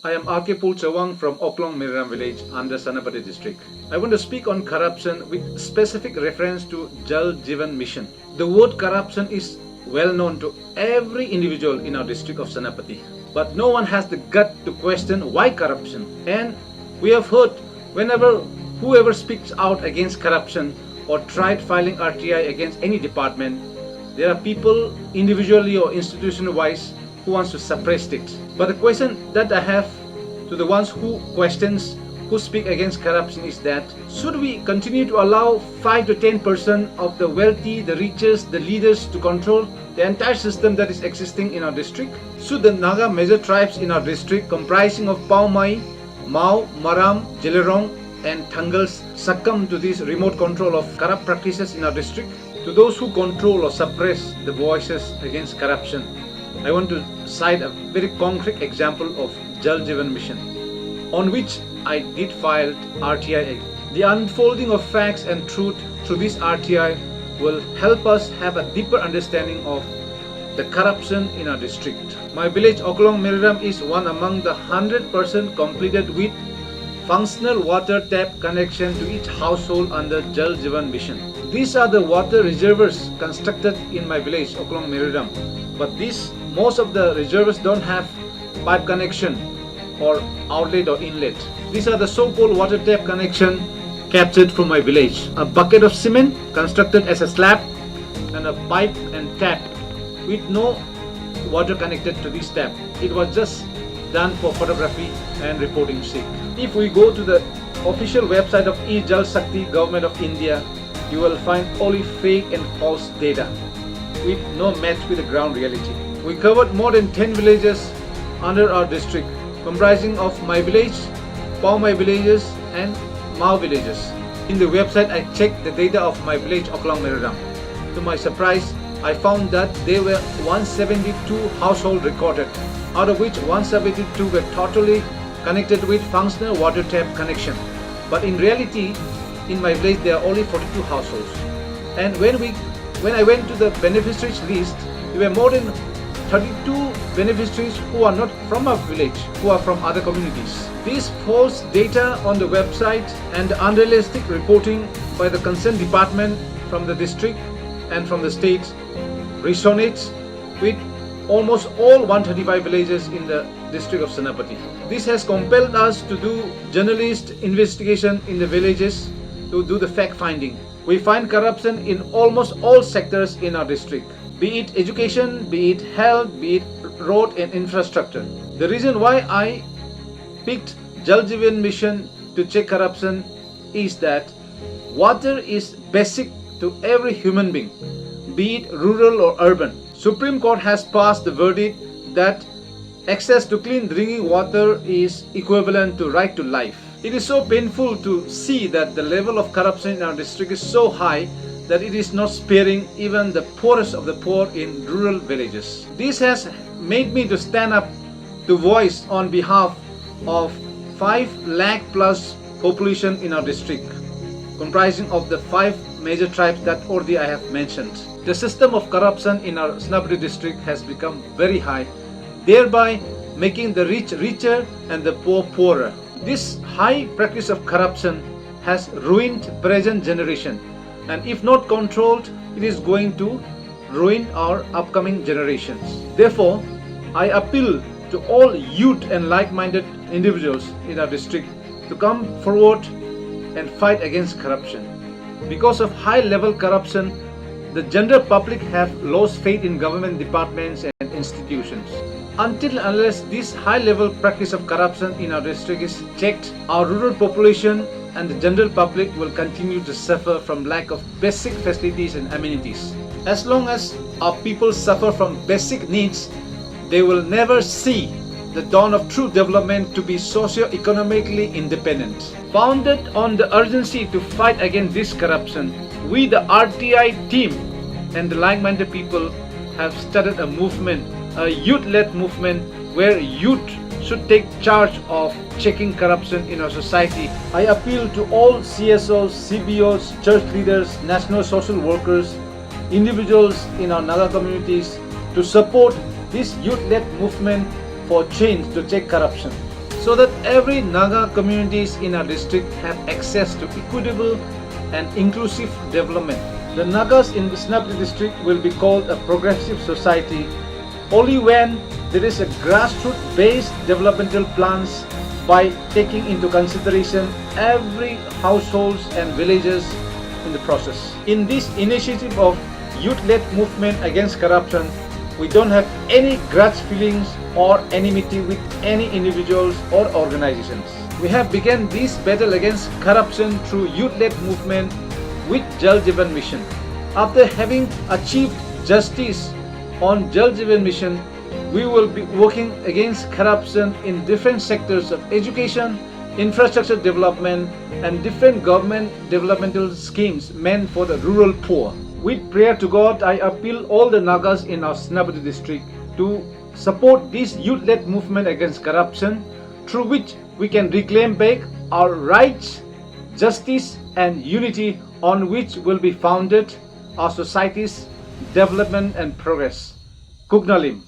I am R.K. Chawang from Oklong Miriram village under Sanapati district. I want to speak on corruption with specific reference to JAL JEEVAN Mission. The word corruption is well known to every individual in our district of Sanapati. But no one has the gut to question why corruption. And we have heard whoever speaks out against corruption or tried filing RTI against any department, there are people individually or institutional wise who wants to suppress it. But the question that I have to the ones who speak against corruption is that should we continue to allow 5 to 10% of the wealthy, the richest, the leaders to control the entire system that is existing in our district? Should the Naga major tribes in our district comprising of Pau Mai, Mau, Maram, Jelirong and Thangals succumb to this remote control of corrupt practices in our district? To those who control or suppress the voices against corruption, I want to cite a very concrete example of JAL JEEVAN Mission, on which I did file RTI. The unfolding of facts and truth through this RTI will help us have a deeper understanding of the corruption in our district. My village Oklong Miriram is one among the 100% completed with functional water tap connection to each household under JAL JEEVAN Mission. These are the water reservoirs constructed in my village Oklong Miriram, but most of the reservoirs don't have pipe connection or outlet or inlet. These are the so-called water tap connection captured from my village. A bucket of cement constructed as a slab and a pipe and tap with no water connected to this tap. It was just done for photography and reporting sake. If we go to the official website of Jal Shakti Government of India, you will find only fake and false data with no match with the ground reality. We covered more than 10 villages under our district, comprising of my village, Pau Mai villages and Mau villages. In the website, I checked the data of my village Oklong Miriram. To my surprise, I found that there were 172 households recorded, out of which 172 were totally connected with functional water tap connection. But in reality, in my village, there are only 42 households. And when I went to the beneficiaries list, there were more than 32 beneficiaries who are not from our village, who are from other communities. This false data on the website and the unrealistic reporting by the concerned department from the district and from the state resonates with almost all 135 villages in the district of Sanapati. This has compelled us to do journalist investigation in the villages to do the fact finding. We find corruption in almost all sectors in our district, be it education, be it health, be it road and infrastructure. The reason why I picked JAL JEEVAN Mission to check corruption is that water is basic to every human being, be it rural or urban. Supreme Court has passed the verdict that access to clean drinking water is equivalent to right to life. It is so painful to see that the level of corruption in our district is so high that it is not sparing even the poorest of the poor in rural villages. This has made me to stand up to voice on behalf of 5 lakh plus population in our district, comprising of the 5 major tribes that already I have mentioned. The system of corruption in our Sanapati district has become very high, thereby making the rich richer and the poor poorer. This high practice of corruption has ruined present generation, and if not controlled, it is going to ruin our upcoming generations. Therefore, I appeal to all youth and like-minded individuals in our district to come forward and fight against corruption. Because of high-level corruption, the general public have lost faith in government departments and institutions. Until unless this high-level practice of corruption in our district is checked, our rural population and the general public will continue to suffer from lack of basic facilities and amenities. As long as our people suffer from basic needs, they will never see the dawn of true development to be socio-economically independent. Founded on the urgency to fight against this corruption, we the RTI team and the like-minded people have started a movement, a youth-led movement where youth should take charge of checking corruption in our society. I appeal to all CSOs, CBOs, church leaders, national social workers, individuals in our Naga communities to support this youth-led movement for change to check corruption. so that every Naga communities in our district have access to equitable and inclusive development. The Nagas in the Senapati district will be called a progressive society only when there is a grassroots-based developmental plans by taking into consideration every households and villages in the process. In this initiative of youth-led movement against corruption, we don't have any grudge feelings or enmity with any individuals or organizations. We have begun this battle against corruption through youth-led movement with JAL JEEVAN Mission. After having achieved justice on JAL JEEVAN Mission, we will be working against corruption in different sectors of education, infrastructure development, and different government developmental schemes meant for the rural poor. With prayer to God, I appeal all the Nagas in our Senapati district to support this youth-led movement against corruption, through which we can reclaim back our rights, justice, and unity, on which will be founded our society's development and progress. Kugnalim.